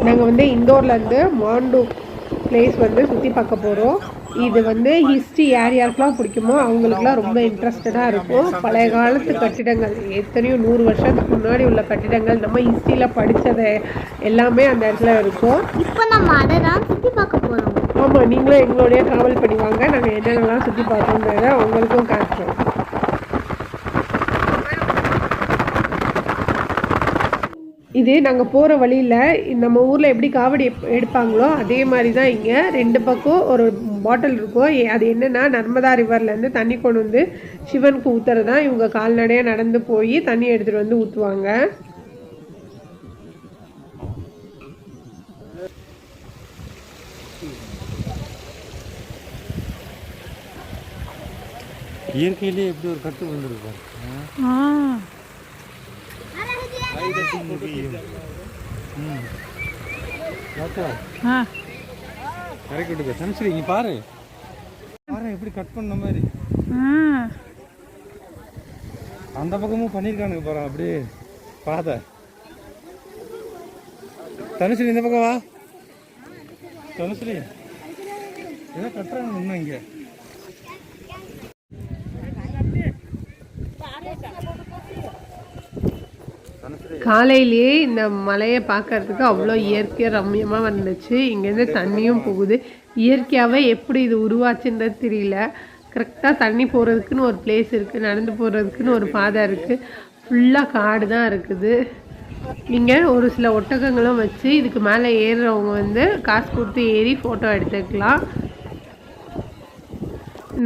நாங்கள் வந்து இந்தோர்லேருந்து மாண்டு பிளேஸ் வந்து சுற்றி பார்க்க போகிறோம். இது வந்து ஹிஸ்ட்ரி யார் யாருக்கெல்லாம் பிடிக்குமோ அவங்களுக்குலாம் ரொம்ப இன்ட்ரெஸ்டடாக இருக்கும். பழைய காலத்து கட்டிடங்கள், எத்தனையோ 100 வருஷத்துக்கு முன்னாடி உள்ள கட்டிடங்கள், நம்ம ஹிஸ்ட்ரியில் படித்ததை எல்லாமே அந்த இடத்துல இருக்கும். இப்போ நம்ம அதை தான் சுற்றி பார்க்க போகிறோம். ஆமாம், நீங்களும் எங்களோடய ட்ராவல் பண்ணி வாங்க. நாங்கள் என்னென்னலாம் சுற்றி பார்த்தோன்றதை உங்களுக்கும் காட்டுறோம். இது நாங்கள் போகிற வழியில் நம்ம ஊரில் எப்படி காவடி எடுப்பாங்களோ அதே மாதிரி தான் இங்கே 2 பக்கம் ஒரு பாட்டில் இருக்கும். அது என்னென்னா நர்மதா ரிவர்லேருந்து தண்ணி கொண்டு வந்து சிவனுக்கு ஊற்றுறது தான். இவங்க கால்நடையாக நடந்து போய் தண்ணி எடுத்துகிட்டு வந்து ஊற்றுவாங்க. இயற்கையிலே எப்படி ஒரு கட்டு வந்துருக்கும். தனுஸ்ரீ நீ பாரு எப்படி கட் பண்ண மாதிரி அந்த பக்கமும் பண்ணிருக்கானுங்க பாரு. அப்படியே பாதை. தனுஸ்ரீ இந்த பக்கம் வா. தனுஸ்ரீ ஏதோ கட்டுறாங்க இன்னும் இங்க. காலையிலேயே இந்த மலையை பார்க்கறதுக்கு அவ்வளோ இயற்கையாக ரம்யமாக வந்துச்சு. இங்கேருந்து தண்ணியும் போகுது. இயற்கையாகவே எப்படி இது உருவாச்சுன்றது தெரியல. கரெக்டாக தண்ணி போகிறதுக்குன்னு ஒரு பிளேஸ் இருக்குது, நடந்து போகிறதுக்குன்னு ஒரு பாதை இருக்குது. ஃபுல்லாக காடு தான் இருக்குது. இங்கே ஒரு சில ஒட்டகங்களும் வச்சு இதுக்கு மேலே ஏறுறவங்க வந்து காசு கொடுத்து ஏறி ஃபோட்டோ எடுத்துக்கலாம்.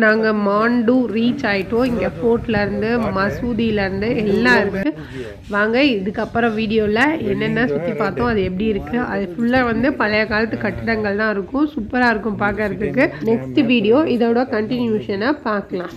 நாங்கள் மாண்டு ரீச் ஆகிட்டோம். இங்கே ஃபோர்ட்லேருந்து மசூதியிலேருந்து எல்லாம் இருக்குது. வாங்க இதுக்கப்புறம் வீடியோவில் என்னென்ன சுற்றி பார்த்தோம், அது எப்படி இருக்குது, அது ஃபுல்லாக வந்து பழைய காலத்து கட்டிடங்கள் தான் இருக்கும். சூப்பராக இருக்கும் பார்க்கறதுக்கு. நெக்ஸ்ட் வீடியோ இதோட கண்டினியூஷனை பார்க்கலாம்.